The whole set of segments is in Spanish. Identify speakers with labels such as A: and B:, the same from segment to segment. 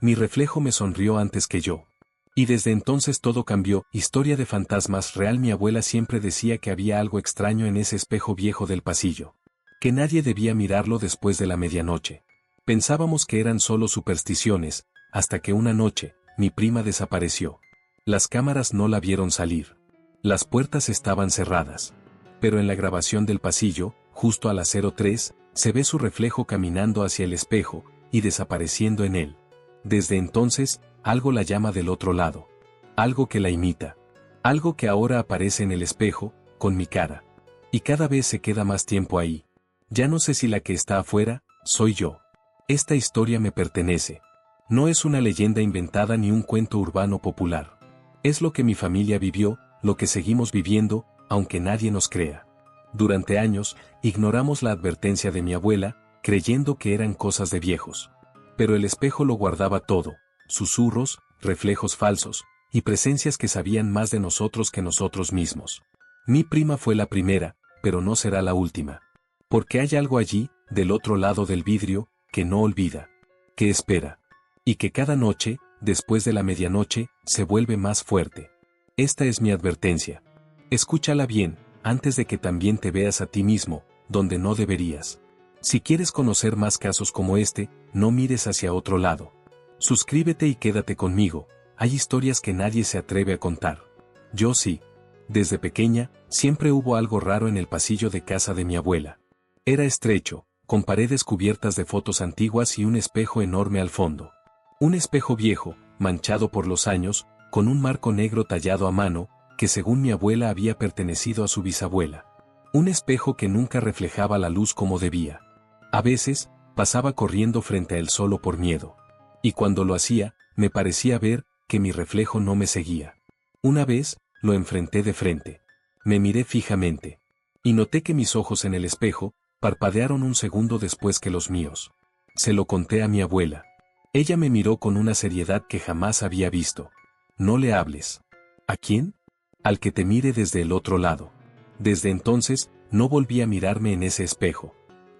A: Mi reflejo me sonrió antes que yo. Y desde entonces todo cambió. Historia de fantasmas real. Mi abuela siempre decía que había algo extraño en ese espejo viejo del pasillo. Que nadie debía mirarlo después de la medianoche. Pensábamos que eran solo supersticiones, hasta que una noche, mi prima desapareció. Las cámaras no la vieron salir. Las puertas estaban cerradas. Pero en la grabación del pasillo, justo a las 03, se ve su reflejo caminando hacia el espejo, y desapareciendo en él. Desde entonces, algo la llama del otro lado. Algo que la imita. Algo que ahora aparece en el espejo, con mi cara. Y cada vez se queda más tiempo ahí. Ya no sé si la que está afuera, soy yo. Esta historia me pertenece. No es una leyenda inventada ni un cuento urbano popular. Es lo que mi familia vivió, lo que seguimos viviendo, aunque nadie nos crea. Durante años, ignoramos la advertencia de mi abuela, creyendo que eran cosas de viejos. Pero el espejo lo guardaba todo, susurros, reflejos falsos, y presencias que sabían más de nosotros que nosotros mismos. Mi prima fue la primera, pero no será la última. Porque hay algo allí, del otro lado del vidrio, que no olvida, que espera. Y que cada noche, después de la medianoche, se vuelve más fuerte. Esta es mi advertencia. Escúchala bien, antes de que también te veas a ti mismo, donde no deberías. Si quieres conocer más casos como este, no mires hacia otro lado. Suscríbete y quédate conmigo, hay historias que nadie se atreve a contar. Yo sí. Desde pequeña, siempre hubo algo raro en el pasillo de casa de mi abuela. Era estrecho, con paredes cubiertas de fotos antiguas y un espejo enorme al fondo. Un espejo viejo, manchado por los años, con un marco negro tallado a mano, que según mi abuela había pertenecido a su bisabuela. Un espejo que nunca reflejaba la luz como debía. A veces, pasaba corriendo frente a él solo por miedo. Y cuando lo hacía, me parecía ver que mi reflejo no me seguía. Una vez, lo enfrenté de frente. Me miré fijamente. Y noté que mis ojos en el espejo, parpadearon un segundo después que los míos. Se lo conté a mi abuela. Ella me miró con una seriedad que jamás había visto. No le hables. ¿A quién? Al que te mire desde el otro lado. Desde entonces, no volví a mirarme en ese espejo.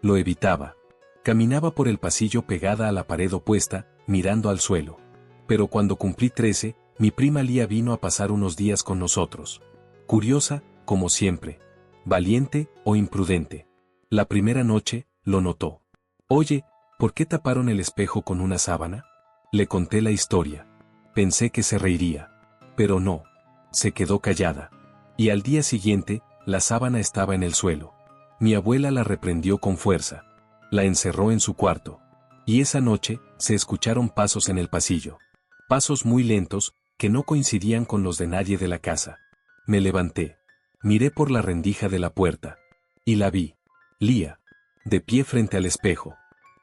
A: Lo evitaba. Caminaba por el pasillo pegada a la pared opuesta, mirando al suelo. Pero cuando cumplí 13, mi prima Lía vino a pasar unos días con nosotros. Curiosa, como siempre. Valiente o imprudente. La primera noche, lo notó. Oye, ¿por qué taparon el espejo con una sábana? Le conté la historia. Pensé que se reiría. Pero no. Se quedó callada. Y al día siguiente, la sábana estaba en el suelo. Mi abuela la reprendió con fuerza. La encerró en su cuarto. Y esa noche, se escucharon pasos en el pasillo. Pasos muy lentos, que no coincidían con los de nadie de la casa. Me levanté. Miré por la rendija de la puerta. Y la vi. Lía. De pie frente al espejo.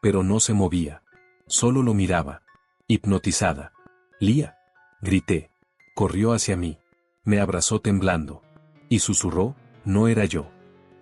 A: Pero no se movía. Solo lo miraba. Hipnotizada. Lía. Grité. Corrió hacia mí. Me abrazó temblando. Y susurró, no era yo.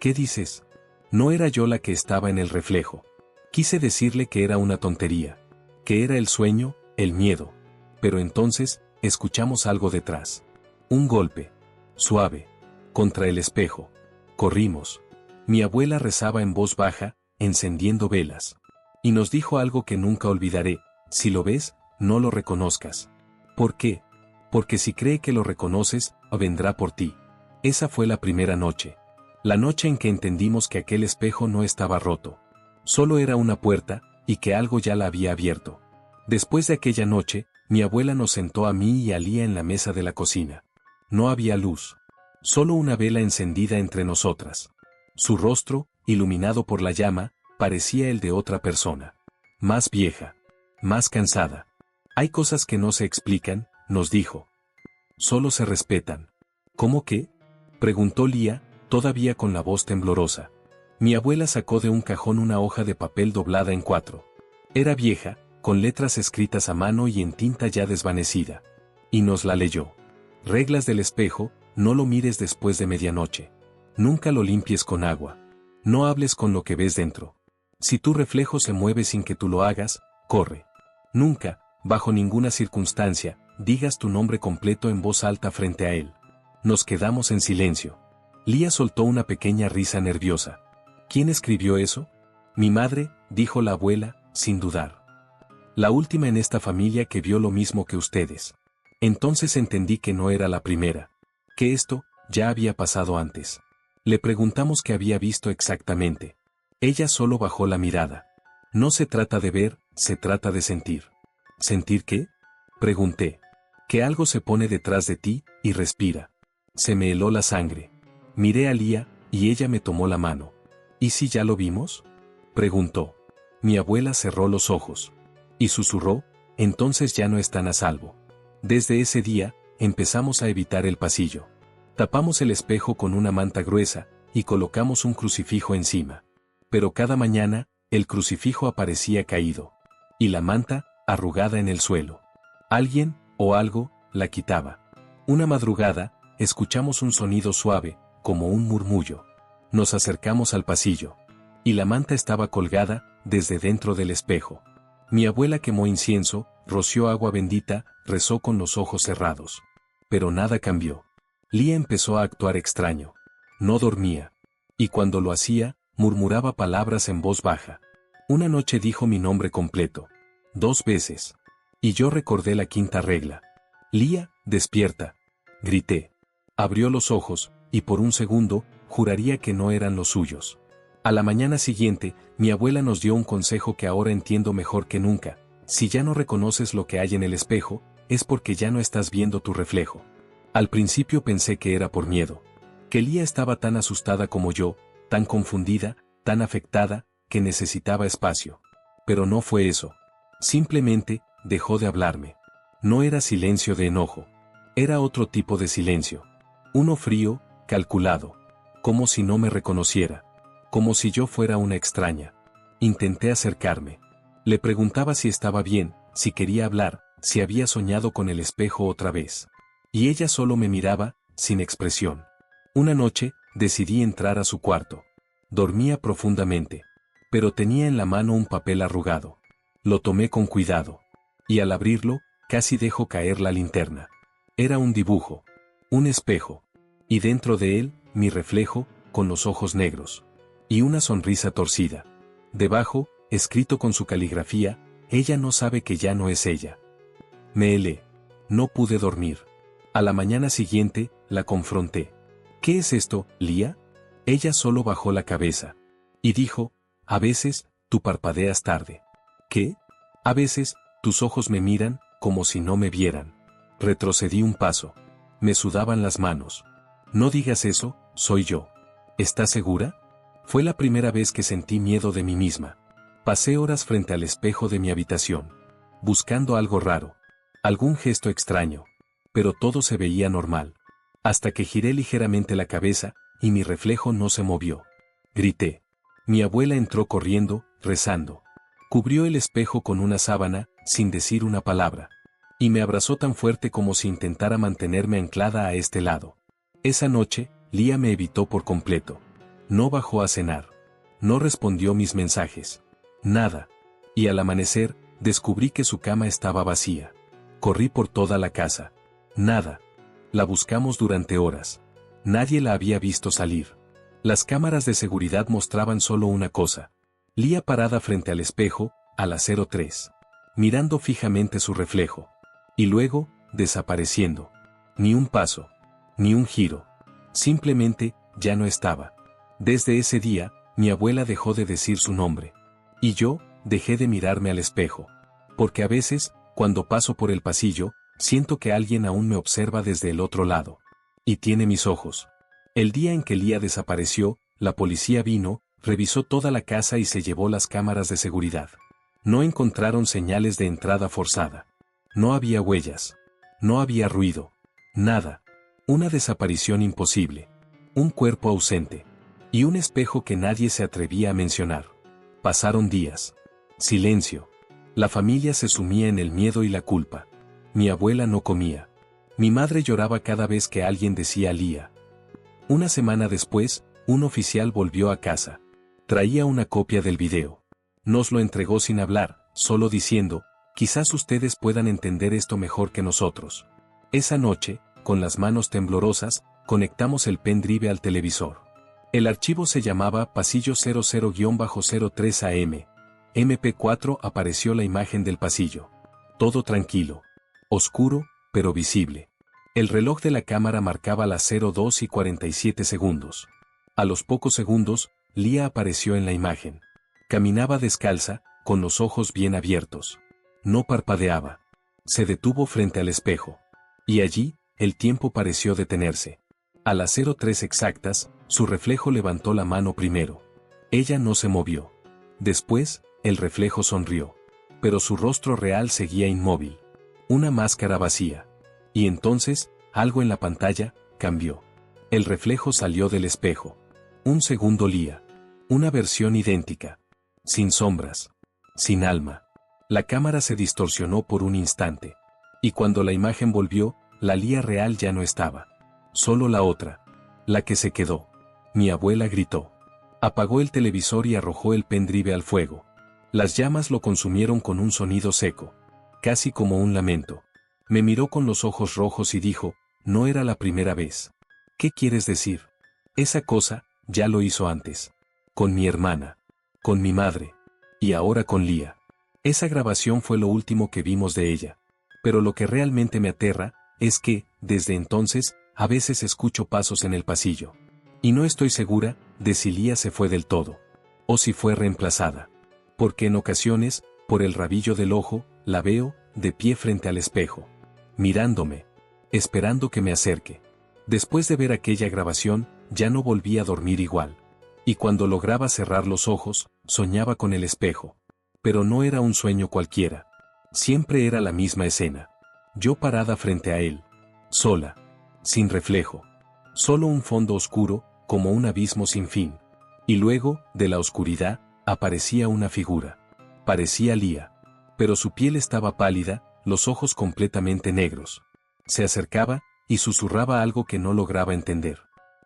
A: ¿Qué dices? No era yo la que estaba en el reflejo. Quise decirle que era una tontería. Que era el sueño, el miedo. Pero entonces, escuchamos algo detrás. Un golpe. Suave. Contra el espejo. Corrimos. Mi abuela rezaba en voz baja, encendiendo velas. Y nos dijo algo que nunca olvidaré, si lo ves, no lo reconozcas. ¿Por qué? Porque si cree que lo reconoces, vendrá por ti. Esa fue la primera noche. La noche en que entendimos que aquel espejo no estaba roto. Solo era una puerta, y que algo ya la había abierto. Después de aquella noche, mi abuela nos sentó a mí y a Lía en la mesa de la cocina. No había luz. Solo una vela encendida entre nosotras. Su rostro, iluminado por la llama, parecía el de otra persona. Más vieja. Más cansada. Hay cosas que no se explican, nos dijo. Solo se respetan. ¿Cómo qué? Preguntó Lía, todavía con la voz temblorosa. Mi abuela sacó de un cajón una hoja de papel doblada en 4. Era vieja, con letras escritas a mano y en tinta ya desvanecida. Y nos la leyó. Reglas del espejo, no lo mires después de medianoche. Nunca lo limpies con agua. No hables con lo que ves dentro. Si tu reflejo se mueve sin que tú lo hagas, corre. Nunca, bajo ninguna circunstancia, digas tu nombre completo en voz alta frente a él. Nos quedamos en silencio. Lía soltó una pequeña risa nerviosa. ¿Quién escribió eso? Mi madre, dijo la abuela, sin dudar. La última en esta familia que vio lo mismo que ustedes. Entonces entendí que no era la primera. Que esto ya había pasado antes. Le preguntamos qué había visto exactamente. Ella solo bajó la mirada. No se trata de ver, se trata de sentir. ¿Sentir qué? Pregunté. Que algo se pone detrás de ti y respira. Se me heló la sangre. Miré a Lía y ella me tomó la mano. ¿Y si ya lo vimos? Preguntó. Mi abuela cerró los ojos. Y susurró, entonces ya no están a salvo. Desde ese día, empezamos a evitar el pasillo. Tapamos el espejo con una manta gruesa y colocamos un crucifijo encima. Pero cada mañana, el crucifijo aparecía caído. Y la manta, arrugada en el suelo. Alguien, o algo, la quitaba. Una madrugada, escuchamos un sonido suave, como un murmullo. Nos acercamos al pasillo. Y la manta estaba colgada, desde dentro del espejo. Mi abuela quemó incienso, roció agua bendita, rezó con los ojos cerrados. Pero nada cambió. Lía empezó a actuar extraño. No dormía. Y cuando lo hacía, murmuraba palabras en voz baja. Una noche dijo mi nombre completo. 2 veces. Y yo recordé la 5ª regla. Lía, despierta. Grité. Abrió los ojos, y por un segundo, juraría que no eran los suyos. A la mañana siguiente, mi abuela nos dio un consejo que ahora entiendo mejor que nunca. Si ya no reconoces lo que hay en el espejo, es porque ya no estás viendo tu reflejo. Al principio pensé que era por miedo. Que Lía estaba tan asustada como yo, tan confundida, tan afectada, que necesitaba espacio. Pero no fue eso. Simplemente, dejó de hablarme. No era silencio de enojo. Era otro tipo de silencio. Uno frío, calculado. Como si no me reconociera. Como si yo fuera una extraña. Intenté acercarme. Le preguntaba si estaba bien, si quería hablar, si había soñado con el espejo otra vez. Y ella solo me miraba, sin expresión. Una noche, decidí entrar a su cuarto. Dormía profundamente. Pero tenía en la mano un papel arrugado. Lo tomé con cuidado. Y al abrirlo, casi dejo caer la linterna. Era un dibujo. Un espejo. Y dentro de él, mi reflejo, con los ojos negros. Y una sonrisa torcida. Debajo, escrito con su caligrafía, ella no sabe que ya no es ella. Me helé. No pude dormir. A la mañana siguiente, la confronté. ¿Qué es esto, Lía? Ella solo bajó la cabeza. Y dijo, a veces, tú parpadeas tarde. ¿Qué? A veces, tus ojos me miran, como si no me vieran. Retrocedí un paso. Me sudaban las manos. No digas eso, soy yo. ¿Estás segura? Fue la primera vez que sentí miedo de mí misma. Pasé horas frente al espejo de mi habitación. Buscando algo raro. Algún gesto extraño. Pero todo se veía normal. Hasta que giré ligeramente la cabeza, y mi reflejo no se movió. Grité. Mi abuela entró corriendo, rezando. Cubrió el espejo con una sábana, sin decir una palabra. Y me abrazó tan fuerte como si intentara mantenerme anclada a este lado. Esa noche, Lía me evitó por completo. No bajó a cenar. No respondió mis mensajes. Nada. Y al amanecer, descubrí que su cama estaba vacía. Corrí por toda la casa. Nada. La buscamos durante horas. Nadie la había visto salir. Las cámaras de seguridad mostraban solo una cosa. Lía parada frente al espejo, a las 03. Mirando fijamente su reflejo. Y luego, desapareciendo. Ni un paso. Ni un giro. Simplemente, ya no estaba. Desde ese día, mi abuela dejó de decir su nombre. Y yo, dejé de mirarme al espejo. Porque a veces, cuando paso por el pasillo, siento que alguien aún me observa desde el otro lado. Y tiene mis ojos. El día en que Lía desapareció, la policía vino, revisó toda la casa y se llevó las cámaras de seguridad. No encontraron señales de entrada forzada. No había huellas. No había ruido. Nada. Una desaparición imposible. Un cuerpo ausente. Y un espejo que nadie se atrevía a mencionar. Pasaron días. Silencio. La familia se sumía en el miedo y la culpa. Mi abuela no comía. Mi madre lloraba cada vez que alguien decía Lía. Una semana después, un oficial volvió a casa. Traía una copia del video. Nos lo entregó sin hablar, solo diciendo, quizás ustedes puedan entender esto mejor que nosotros. Esa noche, con las manos temblorosas, conectamos el pendrive al televisor. El archivo se llamaba Pasillo 00-03 AM. MP4 apareció la imagen del pasillo. Todo tranquilo. Oscuro, pero visible. El reloj de la cámara marcaba las 02:47. A los pocos segundos, Lia apareció en la imagen. Caminaba descalza, con los ojos bien abiertos. No parpadeaba. Se detuvo frente al espejo. Y allí, el tiempo pareció detenerse. A las 03 exactas, su reflejo levantó la mano primero. Ella no se movió. Después, el reflejo sonrió. Pero su rostro real seguía inmóvil. Una máscara vacía. Y entonces, algo en la pantalla, cambió. El reflejo salió del espejo. Un segundo Lia. Una versión idéntica. Sin sombras. Sin alma. La cámara se distorsionó por un instante. Y cuando la imagen volvió, la Lia real ya no estaba. Solo la otra. La que se quedó. Mi abuela gritó. Apagó el televisor y arrojó el pendrive al fuego. Las llamas lo consumieron con un sonido seco. Casi como un lamento. Me miró con los ojos rojos y dijo, no era la primera vez. ¿Qué quieres decir? Esa cosa, ya lo hizo antes. Con mi hermana. Con mi madre. Y ahora con Lia. Esa grabación fue lo último que vimos de ella. Pero lo que realmente me aterra, es que, desde entonces, a veces escucho pasos en el pasillo. Y no estoy segura, de si Lia se fue del todo. O si fue reemplazada. Porque en ocasiones, por el rabillo del ojo, la veo, de pie frente al espejo. Mirándome. Esperando que me acerque. Después de ver aquella grabación, ya no volví a dormir igual. Y cuando lograba cerrar los ojos, soñaba con el espejo. Pero no era un sueño cualquiera. Siempre era la misma escena. Yo parada frente a él. Sola. Sin reflejo. Solo un fondo oscuro, como un abismo sin fin. Y luego, de la oscuridad, aparecía una figura. Parecía Lia. Pero su piel estaba pálida, los ojos completamente negros. Se acercaba, y susurraba algo que no lograba entender.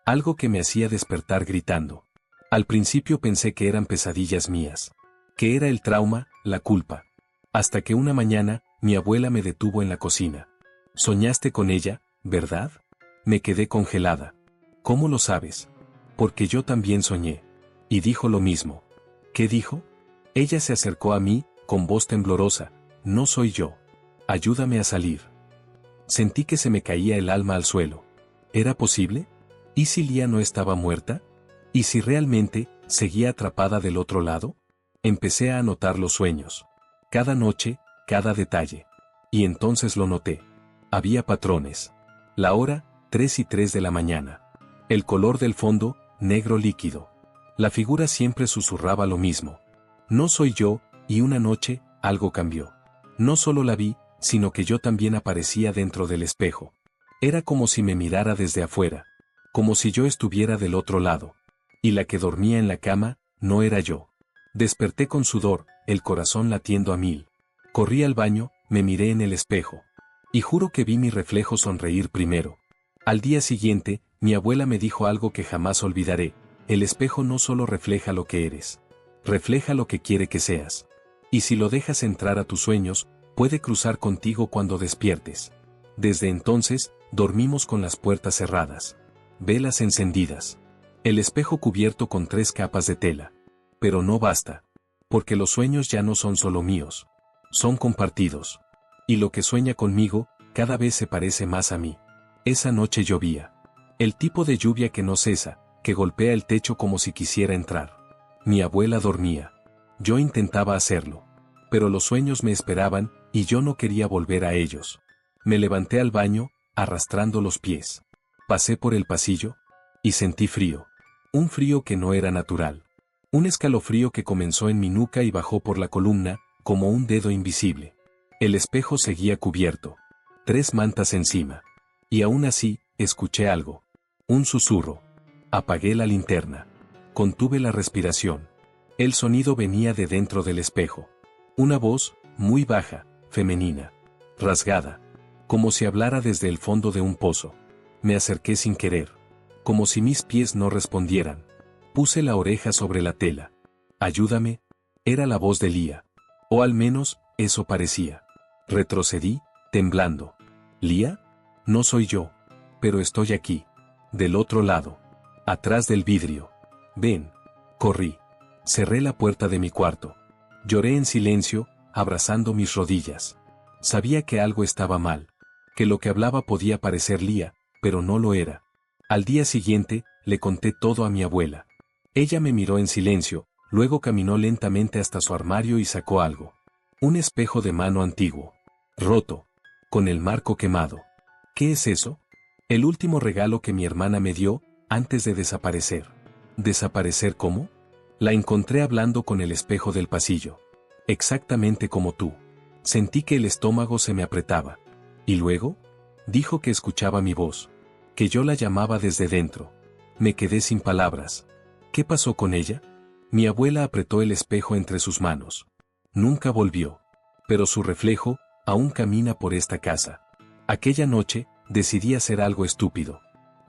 A: Algo que me hacía despertar gritando. Al principio pensé que eran pesadillas mías. Que era el trauma, la culpa. Hasta que una mañana, mi abuela me detuvo en la cocina. ¿Soñaste con ella, verdad? Me quedé congelada. ¿Cómo lo sabes? Porque yo también soñé. Y dijo lo mismo. ¿Qué dijo? Ella se acercó a mí, con voz temblorosa. No soy yo. Ayúdame a salir. Sentí que se me caía el alma al suelo. ¿Era posible? ¿Y si Lia no estaba muerta? ¿Y si realmente, seguía atrapada del otro lado? Empecé a anotar los sueños. Cada noche, cada detalle. Y entonces lo noté. Había patrones. La hora, 3:03 de la mañana. El color del fondo, negro líquido. La figura siempre susurraba lo mismo. No soy yo, y una noche, algo cambió. No solo la vi, sino que yo también aparecía dentro del espejo. Era como si me mirara desde afuera. Como si yo estuviera del otro lado. Y la que dormía en la cama, no era yo. Desperté con sudor, el corazón latiendo a 1000. Corrí al baño, me miré en el espejo. Y juro que vi mi reflejo sonreír primero. Al día siguiente, mi abuela me dijo algo que jamás olvidaré. El espejo no solo refleja lo que eres. Refleja lo que quiere que seas. Y si lo dejas entrar a tus sueños, puede cruzar contigo cuando despiertes. Desde entonces, dormimos con las puertas cerradas. Velas encendidas. El espejo cubierto con 3 capas de tela. Pero no basta. Porque los sueños ya no son solo míos. Son compartidos. Y lo que sueña conmigo, cada vez se parece más a mí. Esa noche llovía. El tipo de lluvia que no cesa, que golpea el techo como si quisiera entrar. Mi abuela dormía. Yo intentaba hacerlo. Pero los sueños me esperaban, y yo no quería volver a ellos. Me levanté al baño, arrastrando los pies. Pasé por el pasillo, y sentí frío. Un frío que no era natural. Un escalofrío que comenzó en mi nuca y bajó por la columna, como un dedo invisible. El espejo seguía cubierto. 3 mantas encima. Y aún así, escuché algo. Un susurro. Apagué la linterna. Contuve la respiración. El sonido venía de dentro del espejo. Una voz, muy baja, femenina. Rasgada. Como si hablara desde el fondo de un pozo. Me acerqué sin querer. Como si mis pies no respondieran. Puse la oreja sobre la tela. Ayúdame. Era la voz de Lia. O al menos, eso parecía. Retrocedí, temblando. ¿Lia? No soy yo. Pero estoy aquí. Del otro lado. Atrás del vidrio. Ven. Corrí. Cerré la puerta de mi cuarto. Lloré en silencio, abrazando mis rodillas. Sabía que algo estaba mal, que lo que hablaba podía parecer lía, pero no lo era. Al día siguiente, le conté todo a mi abuela. Ella me miró en silencio, luego caminó lentamente hasta su armario y sacó algo. Un espejo de mano antiguo. Roto. Con el marco quemado. ¿Qué es eso? El último regalo que mi hermana me dio, antes de desaparecer. ¿Desaparecer cómo? La encontré hablando con el espejo del pasillo. Exactamente como tú. Sentí que el estómago se me apretaba. ¿Y luego? Dijo que escuchaba mi voz. Que yo la llamaba desde dentro. Me quedé sin palabras. ¿Qué pasó con ella? Mi abuela apretó el espejo entre sus manos. Nunca volvió. Pero su reflejo, aún camina por esta casa. Aquella noche, decidí hacer algo estúpido.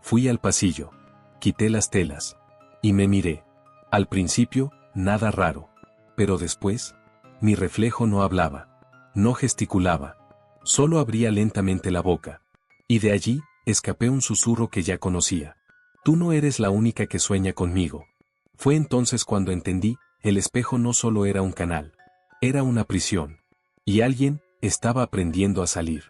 A: Fui al pasillo. Quité las telas. Y me miré. Al principio, nada raro. Pero después, mi reflejo no hablaba. No gesticulaba. Solo abría lentamente la boca. Y de allí, escapé un susurro que ya conocía. Tú no eres la única que sueña conmigo. Fue entonces cuando entendí, el espejo no solo era un canal. Era una prisión. Y alguien, estaba aprendiendo a salir.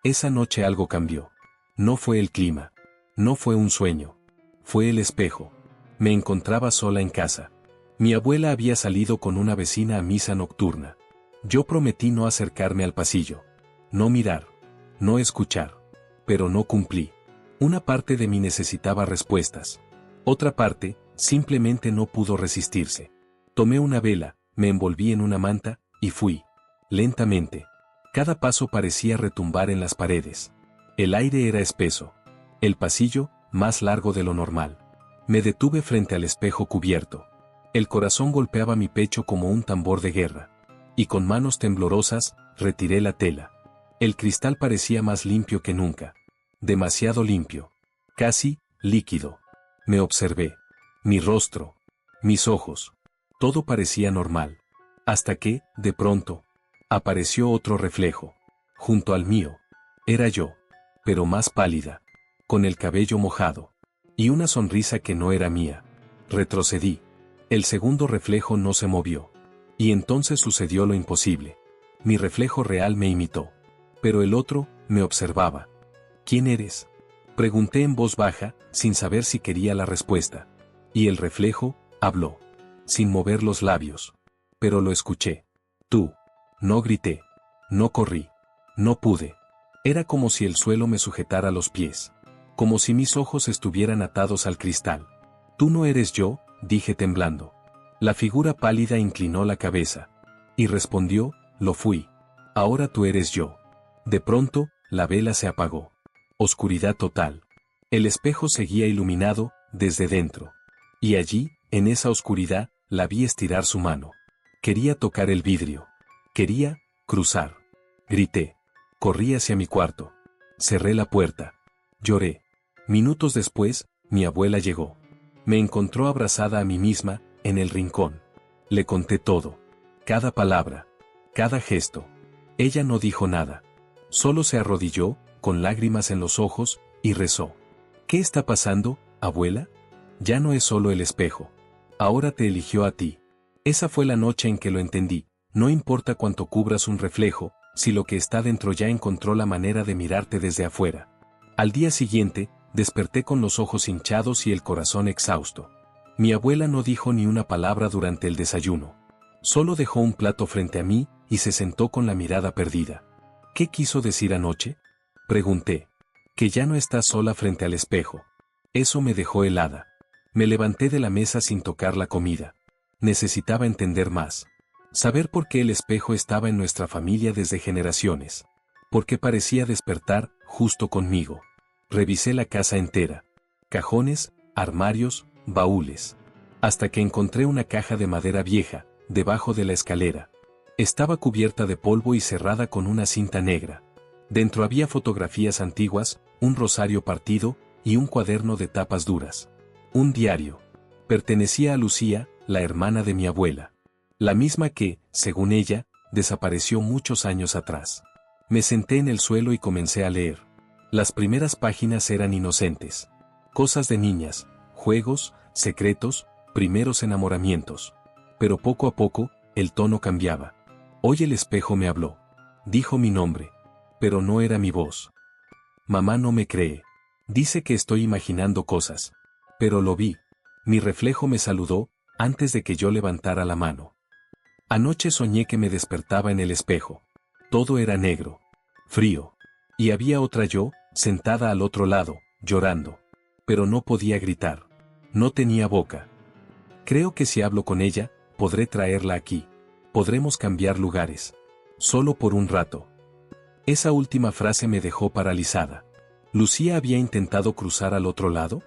A: Esa noche algo cambió. No fue el clima. No fue un sueño. Fue el espejo. Me encontraba sola en casa. Mi abuela había salido con una vecina a misa nocturna. Yo prometí no acercarme al pasillo. No mirar. No escuchar. Pero no cumplí. Una parte de mí necesitaba respuestas. Otra parte, simplemente no pudo resistirse. Tomé una vela, me envolví en una manta, y fui. Lentamente. Cada paso parecía retumbar en las paredes. El aire era espeso. El pasillo, más largo de lo normal. Me detuve frente al espejo cubierto. El corazón golpeaba mi pecho como un tambor de guerra. Y con manos temblorosas, retiré la tela. El cristal parecía más limpio que nunca. Demasiado limpio. Casi, líquido. Me observé. Mi rostro. Mis ojos. Todo parecía normal. Hasta que, de pronto, apareció otro reflejo. Junto al mío. Era yo. Pero más pálida. Con el cabello mojado. Y una sonrisa que no era mía. Retrocedí. El segundo reflejo no se movió. Y entonces sucedió lo imposible. Mi reflejo real me imitó. Pero el otro, me observaba. ¿Quién eres? Pregunté en voz baja, sin saber si quería la respuesta. Y el reflejo, habló. Sin mover los labios. Pero lo escuché. Tú. No grité. No corrí. No pude. Era como si el suelo me sujetara los pies. Como si mis ojos estuvieran atados al cristal. Tú no eres yo, dije temblando. La figura pálida inclinó la cabeza. Y respondió, lo fui. Ahora tú eres yo. De pronto, la vela se apagó. Oscuridad total. El espejo seguía iluminado, desde dentro. Y allí, en esa oscuridad, la vi estirar su mano. Quería tocar el vidrio. Quería, cruzar. Grité. Corrí hacia mi cuarto. Cerré la puerta. Lloré. Minutos después, mi abuela llegó. Me encontró abrazada a mí misma, en el rincón. Le conté todo. Cada palabra. Cada gesto. Ella no dijo nada. Solo se arrodilló, con lágrimas en los ojos, y rezó. ¿Qué está pasando, abuela? Ya no es solo el espejo. Ahora te eligió a ti. Esa fue la noche en que lo entendí. No importa cuánto cubras un reflejo, si lo que está dentro ya encontró la manera de mirarte desde afuera. Al día siguiente, desperté con los ojos hinchados y el corazón exhausto. Mi abuela no dijo ni una palabra durante el desayuno. Solo dejó un plato frente a mí, y se sentó con la mirada perdida. ¿Qué quiso decir anoche? Pregunté. Que ya no estás sola frente al espejo. Eso me dejó helada. Me levanté de la mesa sin tocar la comida. Necesitaba entender más. Saber por qué el espejo estaba en nuestra familia desde generaciones. Por qué parecía despertar, justo conmigo. Revisé la casa entera. Cajones, armarios, baúles. Hasta que encontré una caja de madera vieja, debajo de la escalera. Estaba cubierta de polvo y cerrada con una cinta negra. Dentro había fotografías antiguas, un rosario partido, y un cuaderno de tapas duras. Un diario. Pertenecía a Lucía, la hermana de mi abuela. La misma que, según ella, desapareció muchos años atrás. Me senté en el suelo y comencé a leer. Las primeras páginas eran inocentes. Cosas de niñas, juegos, secretos, primeros enamoramientos. Pero poco a poco, el tono cambiaba. Hoy el espejo me habló. Dijo mi nombre. Pero no era mi voz. Mamá no me cree. Dice que estoy imaginando cosas. Pero lo vi. Mi reflejo me saludó, antes de que yo levantara la mano. Anoche soñé que me despertaba en el espejo. Todo era negro. Frío. Y había otra yo, sentada al otro lado, llorando. Pero no podía gritar. No tenía boca. Creo que si hablo con ella, podré traerla aquí. Podremos cambiar lugares. Solo por un rato. Esa última frase me dejó paralizada. ¿Lucía había intentado cruzar al otro lado?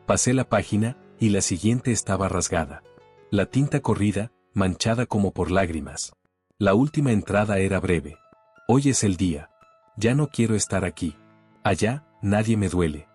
A: Pasé la página, y la siguiente estaba rasgada. La tinta corrida, manchada como por lágrimas. La última entrada era breve. Hoy es el día. Ya no quiero estar aquí. Allá, nadie me duele.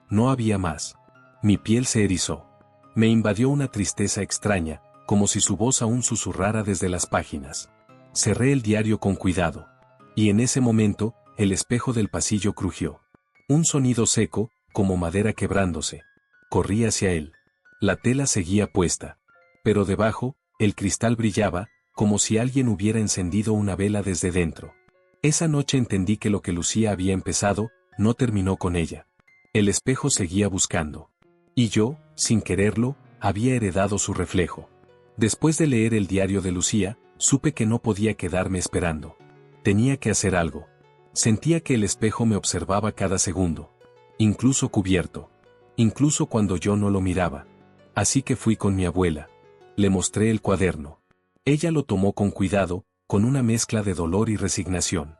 A: No había más. Mi piel se erizó. Me invadió una tristeza extraña, como si su voz aún susurrara desde las páginas. Cerré el diario con cuidado. Y en ese momento, el espejo del pasillo crujió. Un sonido seco, como madera quebrándose. Corrí hacia él. La tela seguía puesta. Pero debajo, el cristal brillaba, como si alguien hubiera encendido una vela desde dentro. Esa noche entendí que lo que Lucía había empezado, no terminó con ella. El espejo seguía buscando. Y yo, sin quererlo, había heredado su reflejo. Después de leer el diario de Lucía, supe que no podía quedarme esperando. Tenía que hacer algo. Sentía que el espejo me observaba cada segundo. Incluso cubierto. Incluso cuando yo no lo miraba. Así que fui con mi abuela. Le mostré el cuaderno. Ella lo tomó con cuidado, con una mezcla de dolor y resignación.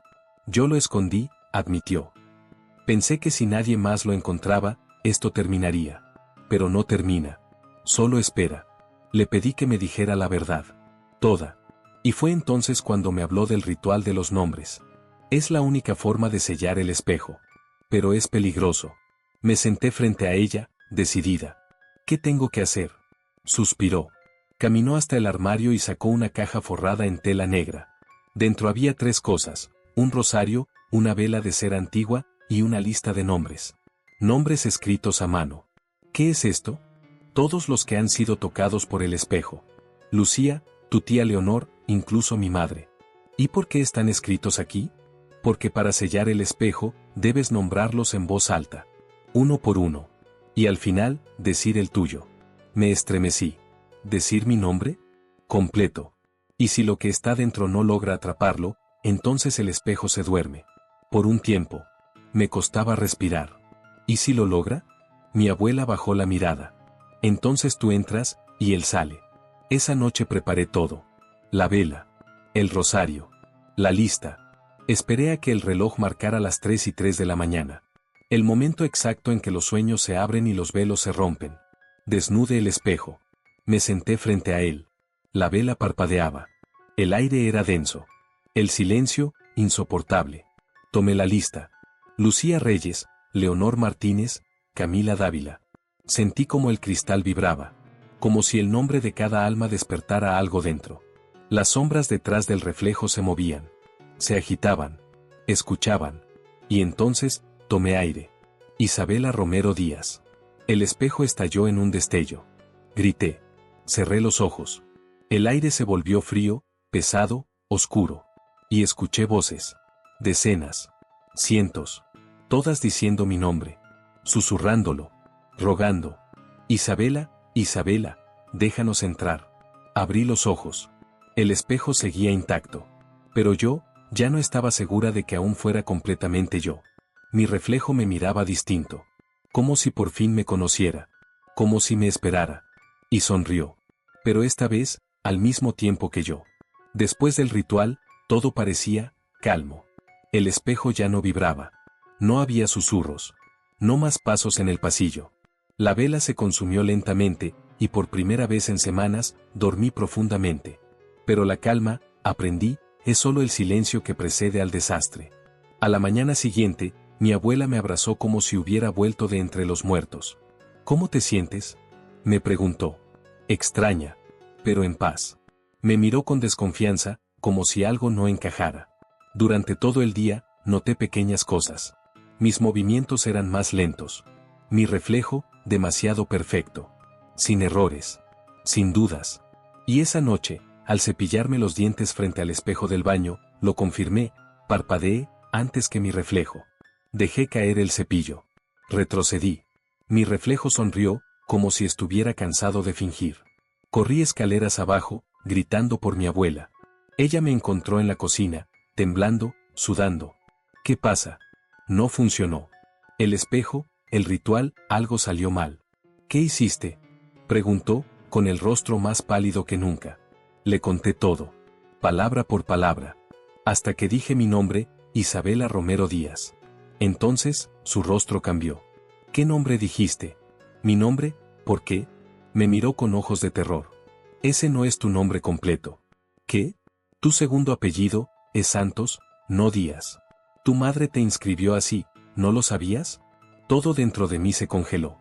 A: Yo lo escondí, admitió. Pensé que si nadie más lo encontraba, esto terminaría. Pero no termina. Solo espera. Le pedí que me dijera la verdad. Toda. Y fue entonces cuando me habló del ritual de los nombres. Es la única forma de sellar el espejo. Pero es peligroso. Me senté frente a ella, decidida. ¿Qué tengo que hacer? Suspiró. Caminó hasta el armario y sacó una caja forrada en tela negra. Dentro había 3 cosas: un rosario, una vela de cera antigua, y una lista de nombres. Nombres escritos a mano. ¿Qué es esto? Todos los que han sido tocados por el espejo. Lucía, tu tía Leonor, incluso mi madre. ¿Y por qué están escritos aquí? Porque para sellar el espejo, debes nombrarlos en voz alta. Uno por uno. Y al final, decir el tuyo. Me estremecí. ¿Decir mi nombre? Completo. Y si lo que está dentro no logra atraparlo, entonces el espejo se duerme. Por un tiempo. Me costaba respirar. ¿Y si lo logra? Mi abuela bajó la mirada. Entonces tú entras, y él sale. Esa noche preparé todo. La vela. El rosario. La lista. Esperé a que el reloj marcara las 3:03 de la mañana. El momento exacto en que los sueños se abren y los velos se rompen. Desnude el espejo. Me senté frente a él. La vela parpadeaba. El aire era denso. El silencio, insoportable. Tomé la lista. Lucía Reyes, Leonor Martínez, Camila Dávila. Sentí como el cristal vibraba. Como si el nombre de cada alma despertara algo dentro. Las sombras detrás del reflejo se movían. Se agitaban. Escuchaban. Y entonces, tomé aire. Isabela Romero Díaz. El espejo estalló en un destello. Grité. Cerré los ojos. El aire se volvió frío, pesado, oscuro. Y escuché voces. Decenas. Cientos. Todas diciendo mi nombre. Susurrándolo. Rogando. Isabela, Isabela, déjanos entrar. Abrí los ojos. El espejo seguía intacto. Pero yo, ya no estaba segura de que aún fuera completamente yo. Mi reflejo me miraba distinto. Como si por fin me conociera. Como si me esperara. Y sonrió. Pero esta vez, al mismo tiempo que yo. Después del ritual, todo parecía calmo. El espejo ya no vibraba. No había susurros. No más pasos en el pasillo. La vela se consumió lentamente, y por primera vez en semanas, dormí profundamente. Pero la calma, aprendí, es solo el silencio que precede al desastre. A la mañana siguiente, mi abuela me abrazó como si hubiera vuelto de entre los muertos. ¿Cómo te sientes?, me preguntó. Extraña, pero en paz. Me miró con desconfianza, como si algo no encajara. Durante todo el día, noté pequeñas cosas. Mis movimientos eran más lentos. Mi reflejo, demasiado perfecto. Sin errores. Sin dudas. Y esa noche, Al cepillarme los dientes frente al espejo del baño, lo confirmé, parpadeé, antes que mi reflejo. Dejé caer el cepillo. Retrocedí. Mi reflejo sonrió, como si estuviera cansado de fingir. Corrí escaleras abajo, gritando por mi abuela. Ella me encontró en la cocina, temblando, sudando. ¿Qué pasa? No funcionó. El espejo, el ritual, algo salió mal. ¿Qué hiciste? Preguntó, con el rostro más pálido que nunca. Le conté todo. Palabra por palabra. Hasta que dije mi nombre, Isabela Romero Díaz. Entonces, su rostro cambió. ¿Qué nombre dijiste? ¿Mi nombre? ¿Por qué? Me miró con ojos de terror. Ese no es tu nombre completo. ¿Qué? Tu segundo apellido es Santos, no Díaz. Tu madre te inscribió así, ¿no lo sabías? Todo dentro de mí se congeló.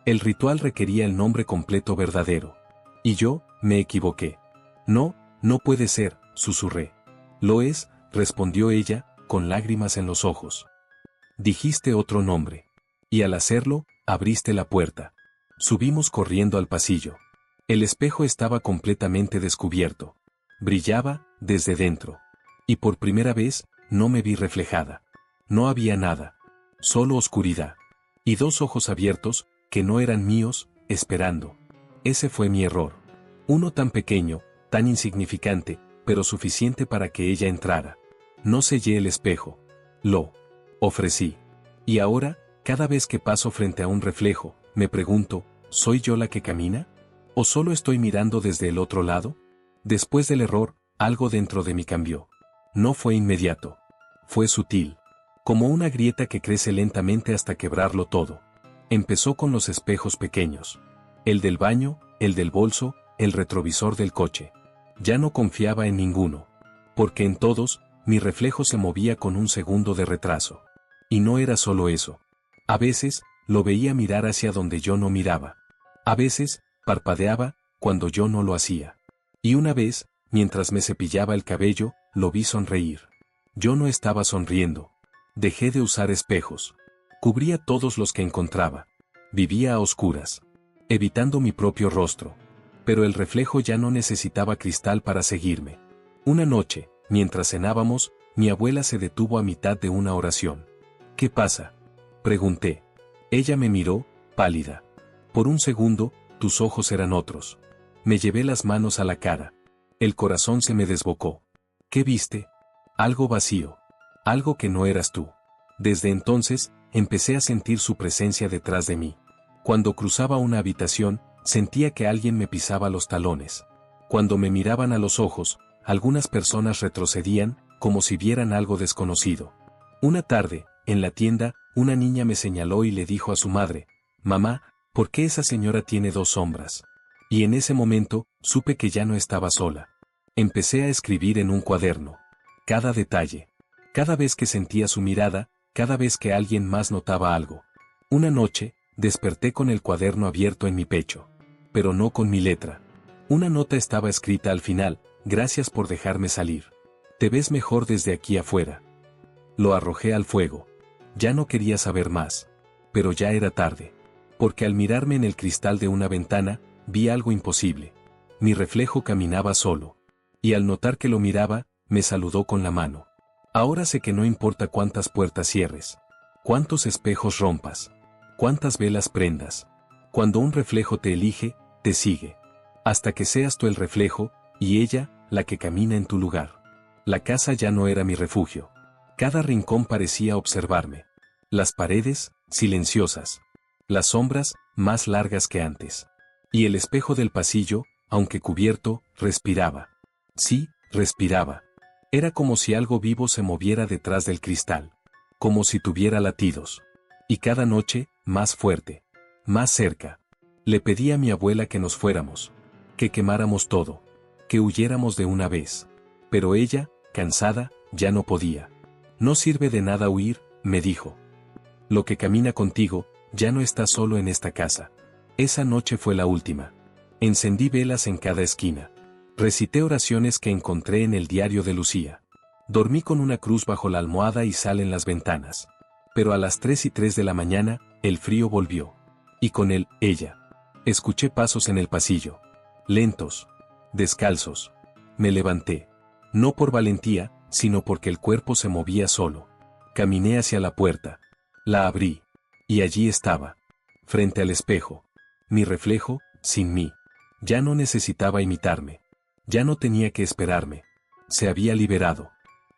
A: El ritual requería el nombre completo verdadero. Y yo, me equivoqué. No, no puede ser, susurré. Lo es, respondió ella, con lágrimas en los ojos. Dijiste otro nombre. Y al hacerlo, abriste la puerta. Subimos corriendo al pasillo. El espejo estaba completamente descubierto. Brillaba, desde dentro. Y por primera vez, no me vi reflejada. No había nada. Solo oscuridad. Y dos ojos abiertos, que no eran míos, esperando. Ese fue mi error. Uno tan pequeño, tan insignificante, pero suficiente para que ella entrara. No sellé el espejo. Lo ofrecí. Y ahora, cada vez que paso frente a un reflejo, me pregunto, ¿soy yo la que camina? ¿O solo estoy mirando desde el otro lado? Después del error, algo dentro de mí cambió. No fue inmediato. Fue sutil. Como una grieta que crece lentamente hasta quebrarlo todo. Empezó con los espejos pequeños. El del baño, el del bolso, el retrovisor del coche. Ya no confiaba en ninguno. Porque en todos, mi reflejo se movía con un segundo de retraso. Y no era solo eso. A veces, lo veía mirar hacia donde yo no miraba. A veces, parpadeaba, cuando yo no lo hacía. Y una vez, mientras me cepillaba el cabello, lo vi sonreír. Yo no estaba sonriendo. Dejé de usar espejos. Cubría todos los que encontraba. Vivía a oscuras. Evitando mi propio rostro. Pero el reflejo ya no necesitaba cristal para seguirme. Una noche, mientras cenábamos, mi abuela se detuvo a mitad de una oración. ¿Qué pasa? Pregunté. Ella me miró, pálida. Por un segundo, tus ojos eran otros. Me llevé las manos a la cara. El corazón se me desbocó. ¿Qué viste? Algo vacío. Algo que no eras tú. Desde entonces, empecé a sentir su presencia detrás de mí. Cuando cruzaba una habitación, sentía que alguien me pisaba los talones. Cuando me miraban a los ojos, algunas personas retrocedían, como si vieran algo desconocido. Una tarde, en la tienda, una niña me señaló y le dijo a su madre, «Mamá, ¿por qué esa señora tiene dos sombras?» Y en ese momento, supe que ya no estaba sola. Empecé a escribir en un cuaderno. Cada detalle. Cada vez que sentía su mirada, cada vez que alguien más notaba algo. Una noche, desperté con el cuaderno abierto en mi pecho. Pero no con mi letra. Una nota estaba escrita al final, «Gracias por dejarme salir. Te ves mejor desde aquí afuera». Lo arrojé al fuego. Ya no quería saber más. Pero ya era tarde. Porque al mirarme en el cristal de una ventana, vi algo imposible. Mi reflejo caminaba solo. Y al notar que lo miraba, me saludó con la mano. Ahora sé que no importa cuántas puertas cierres. Cuántos espejos rompas. Cuántas velas prendas. Cuando un reflejo te elige, te sigue. Hasta que seas tú el reflejo, y ella, la que camina en tu lugar. La casa ya no era mi refugio. Cada rincón parecía observarme. Las paredes, silenciosas. Las sombras, más largas que antes. Y el espejo del pasillo, aunque cubierto, respiraba. Sí, respiraba. Era como si algo vivo se moviera detrás del cristal. Como si tuviera latidos. Y cada noche, más fuerte. Más cerca. Le pedí a mi abuela que nos fuéramos. Que quemáramos todo. Que huyéramos de una vez. Pero ella, cansada, ya no podía. No sirve de nada huir, me dijo. Lo que camina contigo, ya no está solo en esta casa. Esa noche fue la última. Encendí velas en cada esquina. Recité oraciones que encontré en el diario de Lucía. Dormí con una cruz bajo la almohada y sal en las ventanas. Pero a las 3:03 de la mañana, el frío volvió. Y con él, ella. Escuché pasos en el pasillo. Lentos. Descalzos. Me levanté. No por valentía, sino porque el cuerpo se movía solo. Caminé hacia la puerta. La abrí. Y allí estaba. Frente al espejo. Mi reflejo, sin mí. Ya no necesitaba imitarme. Ya no tenía que esperarme. Se había liberado.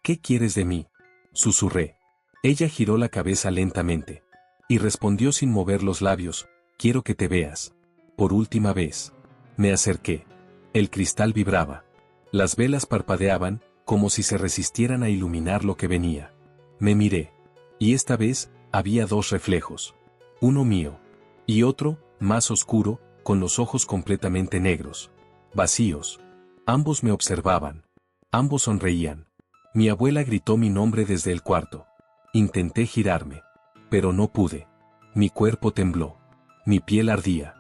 A: ¿Qué quieres de mí? Susurré. Ella giró la cabeza lentamente. Y respondió sin mover los labios, quiero que te veas. Por última vez. Me acerqué. El cristal vibraba. Las velas parpadeaban, como si se resistieran a iluminar lo que venía. Me miré. Y esta vez, había dos reflejos. Uno mío. Y otro, más oscuro, con los ojos completamente negros. Vacíos. Ambos me observaban. Ambos sonreían. Mi abuela gritó mi nombre desde el cuarto. Intenté girarme. Pero no pude. Mi cuerpo tembló. Mi piel ardía.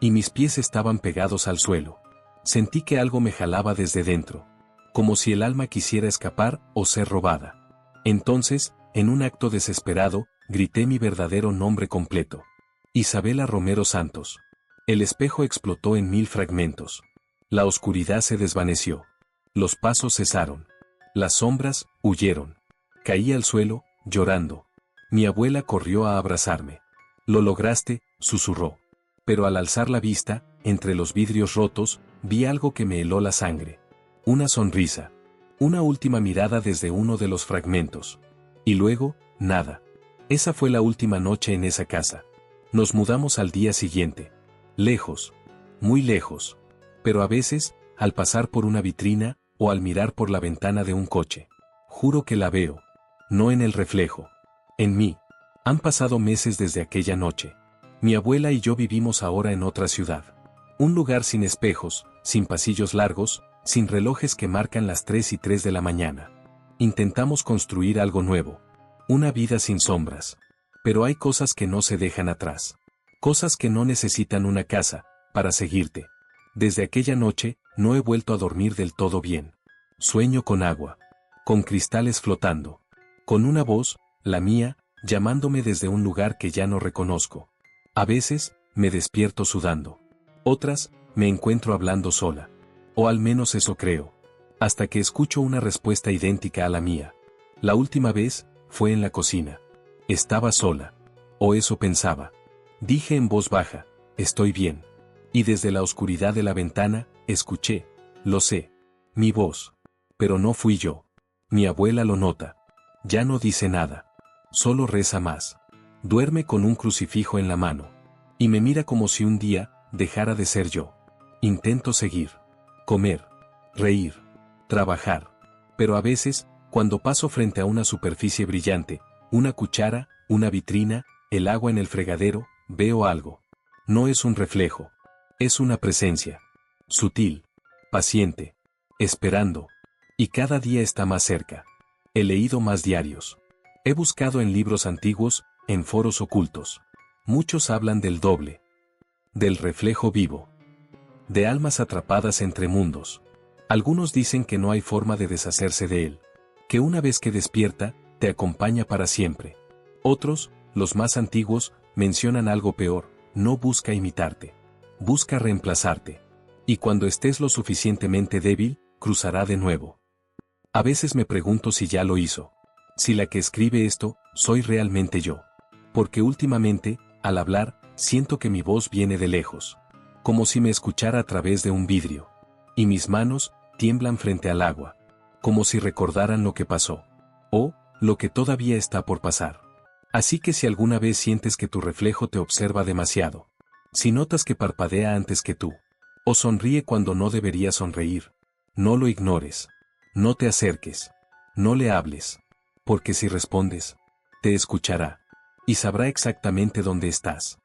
A: Y mis pies estaban pegados al suelo. Sentí que algo me jalaba desde dentro. Como si el alma quisiera escapar o ser robada. Entonces, en un acto desesperado, grité mi verdadero nombre completo. Isabela Romero Santos. El espejo explotó en 1000 fragmentos. La oscuridad se desvaneció. Los pasos cesaron. Las sombras huyeron. Caí al suelo, llorando. Mi abuela corrió a abrazarme. Lo lograste, susurró. Pero al alzar la vista, entre los vidrios rotos, vi algo que me heló la sangre. Una sonrisa. Una última mirada desde uno de los fragmentos. Y luego, nada. Esa fue la última noche en esa casa. Nos mudamos al día siguiente. Lejos. Muy lejos. Pero a veces, al pasar por una vitrina, o al mirar por la ventana de un coche. Juro que la veo. No en el reflejo. En mí. Han pasado meses desde aquella noche. Mi abuela y yo vivimos ahora en otra ciudad. Un lugar sin espejos, sin pasillos largos, sin relojes que marcan las 3:03 de la mañana. Intentamos construir algo nuevo. Una vida sin sombras. Pero hay cosas que no se dejan atrás. Cosas que no necesitan una casa, para seguirte. Desde aquella noche, no he vuelto a dormir del todo bien. Sueño con agua. Con cristales flotando. Con una voz, la mía, llamándome desde un lugar que ya no reconozco. A veces, me despierto sudando. Otras, me encuentro hablando sola. O al menos eso creo. Hasta que escucho una respuesta idéntica a la mía. La última vez, fue en la cocina. Estaba sola. O eso pensaba. Dije en voz baja, estoy bien. Y desde la oscuridad de la ventana, escuché, lo sé. Mi voz. Pero no fui yo. Mi abuela lo nota. Ya no dice nada. Solo reza más. Duerme con un crucifijo en la mano. Y me mira como si un día, dejara de ser yo. Intento seguir. Comer. Reír. Trabajar. Pero a veces, cuando paso frente a una superficie brillante, una cuchara, una vitrina, el agua en el fregadero, veo algo. No es un reflejo. Es una presencia. Sutil. Paciente. Esperando. Y cada día está más cerca. He leído más diarios. He buscado en libros antiguos, en foros ocultos. Muchos hablan del doble. Del reflejo vivo. De almas atrapadas entre mundos. Algunos dicen que no hay forma de deshacerse de él. Que una vez que despierta, te acompaña para siempre. Otros, los más antiguos, mencionan algo peor, no busca imitarte. Busca reemplazarte. Y cuando estés lo suficientemente débil, cruzará de nuevo. A veces me pregunto si ya lo hizo. Si la que escribe esto, soy realmente yo. Porque últimamente, al hablar, siento que mi voz viene de lejos. Como si me escuchara a través de un vidrio. Y mis manos, tiemblan frente al agua. Como si recordaran lo que pasó. O, lo que todavía está por pasar. Así que si alguna vez sientes que tu reflejo te observa demasiado. Si notas que parpadea antes que tú. O sonríe cuando no debería sonreír. No lo ignores. No te acerques. No le hables. Porque si respondes, te escuchará. Y sabrá exactamente dónde estás.